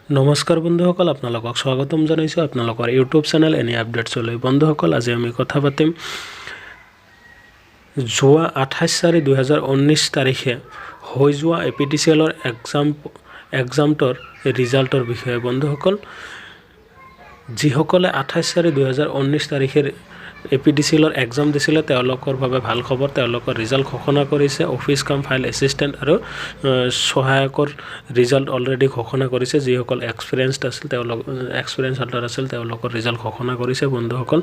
নমস্কাৰ বন্ধুসকল, আপোনালোকক স্বাগতম জনাইছোঁ আপোনালোকৰ ইউটিউব চেনেল এনি আপডেটছলৈ। বন্ধুসকল, আজি আমি কথা পাতিম যোৱা 28/4/2019 তাৰিখে হৈ যোৱা APTCLৰ এক্সামটোৰ ৰিজাল্টৰ বিষয়ে। বন্ধুসকল, যিসকলে 28/4/2019 তাৰিখে APTCLৰ এক্সাম দিছিলে তেওঁলোকৰ বাবে ভাল খবৰ। তেওঁলোকৰ ৰিজাল্ট ঘোষণা কৰিছে। অফিচ কাম ফাইল এছিষ্টেণ্ট আৰু সহায়কৰ ৰিজাল্ট অলৰেডি ঘোষণা কৰিছে। যিসকল এক্সপিৰিয়েঞ্চড আছিল এক্সপিৰিয়েঞ্চ হোল্ডাৰ আছিল তেওঁলোকৰ ৰিজাল্ট ঘোষণা কৰিছে। বন্ধুসকল,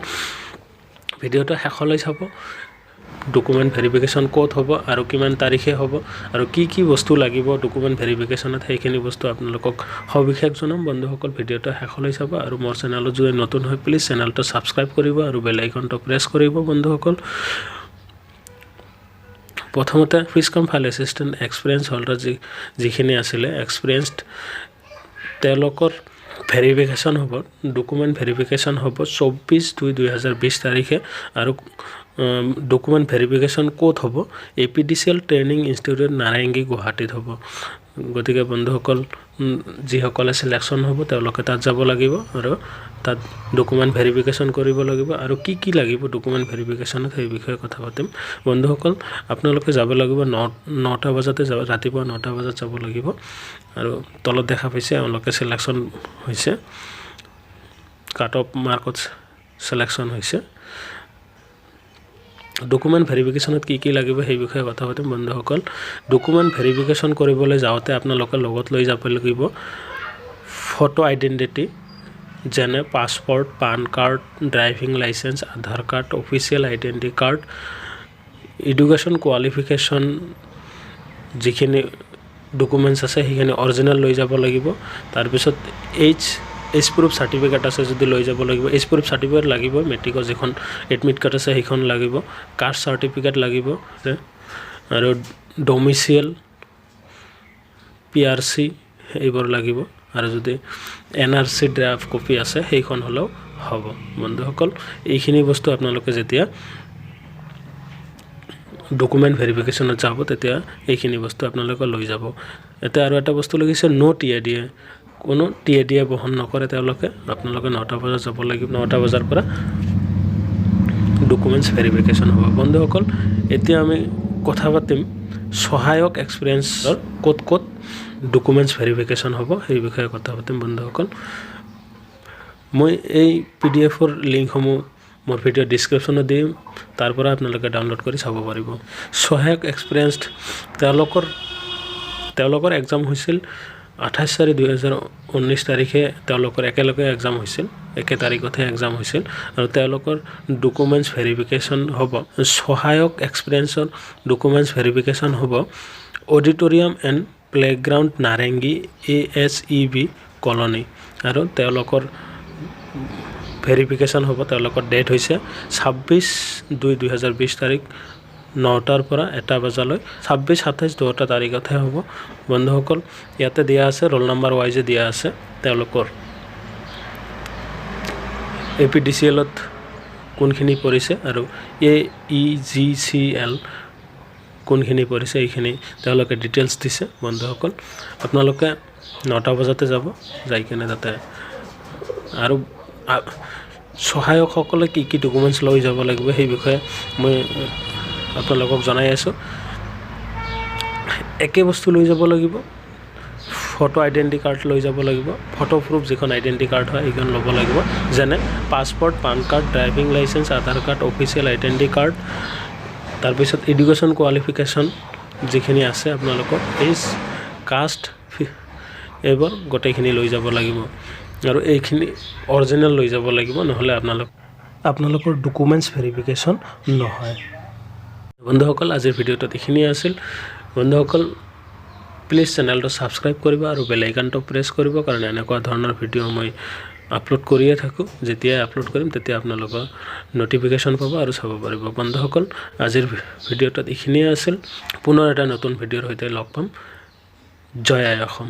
ভিডিঅ'টো শেষলৈ চাব। ডকুমেণ্ট ভেৰিফিকেশ্যন ক'ত হ'ব আৰু কিমান তাৰিখে হ'ব আৰু কি বস্তু লাগিব ডকুমেণ্ট ভেৰিফিকেশ্যনত, সেইখিনি বস্তু আপোনালোকক সবিশেষ জনাম। বন্ধুসকল, ভিডিঅ'টো শেষলৈ চাব আৰু মোৰ চেনেলত যদি নতুন হয় প্লিজ চেনেলটো ছাবস্ক্ৰাইব কৰিব আৰু বেল আইকনটো প্ৰেছ কৰিব। বন্ধুসকল, প্ৰথমতে অফিচ কাম ফাইল এছিষ্টেণ্ট এক্সপিৰিয়েঞ্চ হোল্ডাৰ যিখিনি আছিলে এক্সপিৰিয়েঞ্চড, তেওঁলোকৰ ভেৰিফিকেশ্যন হ'ব, ডকুমেণ্ট ভেৰিফিকেশ্যন হ'ব 24/2/2020 তাৰিখে। আৰু ডকুমেণ্ট ভেৰিফিকেশ্যন ক'ত হ'ব? APTCL ট্ৰেইনিং ইনষ্টিটিউট নাৰেংগী, গুৱাহাটীত হ'ব। গতিকে বন্ধুসকল, যিসকলে চিলেকশ্যন হ'ব তেওঁলোকে তাত যাব লাগিব আৰু তাত ডকুমেণ্ট ভেৰিফিকেশ্যন কৰিব লাগিব। আৰু কি লাগিব ডকুমেণ্ট ভেৰিফিকেশ্যনত সেই বিষয়ে কথা পাতিম। বন্ধুসকল, আপোনালোকে যাব লাগিব 9টা বজাতে ৰাতিপুৱা 9টা বজাত যাব লাগিব। আৰু তলত দেখা পাইছে এওঁলোকে চিলেকশ্যন হৈছে, কাট অফ মাৰ্কত চিলেকশ্যন হৈছে। ডকুমেণ্ট ভেৰিফিকেশ্যনত কি লাগিব সেই বিষয়ে কথা পাতিম। বন্ধুসকল, ডকুমেণ্ট ভেৰিফিকেশ্যন কৰিবলৈ যাওঁতে আপোনালোকে লগত লৈ যাব লাগিব ফটো আইডেণ্টিটি, যেনে passport, PAN card, driving licence, Aadhaar card, official identity card, education qualification, যিখিনি ডকুমেণ্টছ আছে সেইখিনি অৰিজিনেল লৈ যাব লাগিব। তাৰপিছত এইজ প্ৰুফ চাৰ্টিফিকেট আছে যদি লৈ যাব লাগিব। এইজ প্ৰুফ চাৰ্টিফিকেট লাগিব, মেট্ৰিকৰ যিখন এডমিট কাৰ্ড আছে সেইখন লাগিব, কাষ্ট চাৰ্টিফিকেট লাগিব আৰু ডমিচিয়েল PRC এইবোৰ লাগিব। আৰু যদি NRC ড্ৰাফ্ট কপি আছে সেইখন হ'লেও হ'ব। বন্ধুসকল, এইখিনি বস্তু আপোনালোকে যেতিয়া ডকুমেণ্ট ভেৰিফিকেশ্যনত যাব তেতিয়া এইখিনি বস্তু আপোনালোকে লৈ যাব। এতিয়া আৰু এটা বস্তু লাগিছে ন' TADA, কোনো TADA বহন নকৰে তেওঁলোকে। আপোনালোকে 9টা বজাত যাব লাগিব। 9টা বজাৰ পৰা ডকুমেণ্টছ ভেৰিফিকেশ্যন হ'ব। বন্ধুসকল, এতিয়া আমি কথা পাতিম সহায়ক এক্সপিৰিয়েঞ্চৰ ক'ত ডকুমেণ্টছ ভেৰিফিকেশ্যন হ'ব সেই বিষয়ে কথা পাতিম। বন্ধুসকল, মই এই PDF-ৰ লিংকসমূহ মোৰ ভিডিঅ' ডিছক্ৰিপশ্যনত দিম, তাৰ পৰা আপোনালোকে ডাউনলোড কৰি চাব পাৰিব। সহায়ক এক্সপিৰিয়েঞ্চড, তেওঁলোকৰ এক্সাম হৈছিল 28/4/2019 তাৰিখে। তেওঁলোকৰ একেলগে এক্সাম হৈছিল, একে তাৰিখতহে এক্সাম হৈছিল। আৰু তেওঁলোকৰ ডকুমেণ্টছ ভেৰিফিকেশ্যন হ'ব, সহায়ক এক্সপিৰিয়েঞ্চৰ ডকুমেণ্টছ ভেৰিফিকেশ্যন হ'ব auditorium and playground, Narengi, ASEB colony. আৰু তেওঁলোকৰ ভেৰিফিকেশ্যন হ'ব, তেওঁলোকৰ ডেট হৈছে 26/2/2020 তাৰিখ 9টাৰ পৰা 1টা বজালৈ। 26, 27, 2টা তাৰিখতহে হ'ব। বন্ধুসকল, ইয়াতে দিয়া আছে ৰোল নাম্বাৰ ৱাইজে দিয়া আছে তেওঁলোকৰ APTCLত কোনখিনি পৰিছে আৰু AEGCL কোনখিনি পৰিছে এইখিনি তেওঁলোকে ডিটেইলছ দিছে। বন্ধুসকল, আপোনালোকে 9টা বজাতে যাব, যাই কিনে তাতে আৰু সহায়কসকলে কি ডকুমেণ্টছ লৈ যাব লাগিব সেই বিষয়ে মই আপোনালোকক জনাই আছোঁ। একে বস্তু লৈ যাব লাগিব, ফটো আইডেণ্টি কাৰ্ড লৈ যাব লাগিব, ফটো প্ৰুফ যিখন আইডেণ্টি কাৰ্ড হয় সেইখন ল'ব লাগিব, যেনে passport, PAN card, driving licence, Aadhaar card, official identity card. তাৰপিছত এডুকেশ্যন কোৱালিফিকেশ্যন যিখিনি আছে আপোনালোকৰ, এইজ, কাষ্ট, এইবোৰ গোটেইখিনি লৈ যাব লাগিব। আৰু এইখিনি অৰিজিনেল লৈ যাব লাগিব, নহ'লে আপোনালোকৰ ডকুমেণ্টছ ভেৰিফিকেশ্যন নহয়। বন্ধুসকল, আজিৰ ভিডিঅ'টোত এইখিনিয়ে আছিল। বন্ধুসকল, প্লিজ চেনেলটো ছাবস্ক্ৰাইব কৰিব আৰু বেল আইকনটো প্ৰেছ কৰিব, কাৰণ এনেকুৱা ধৰণৰ ভিডিঅ' মই আপলোড কৰিয়ে থাকোঁ। যেতিয়াই আপলোড কৰিম তেতিয়া আপোনালোকৰ ন'টিফিকেশ্যন পাব আৰু চাব পাৰিব। বন্ধুসকল, আজিৰ ভিডিঅ'টোত এইখিনিয়ে আছিল। পুনৰ এটা নতুন ভিডিঅ'ৰ সৈতে লগ পাম। জয় আই অসম।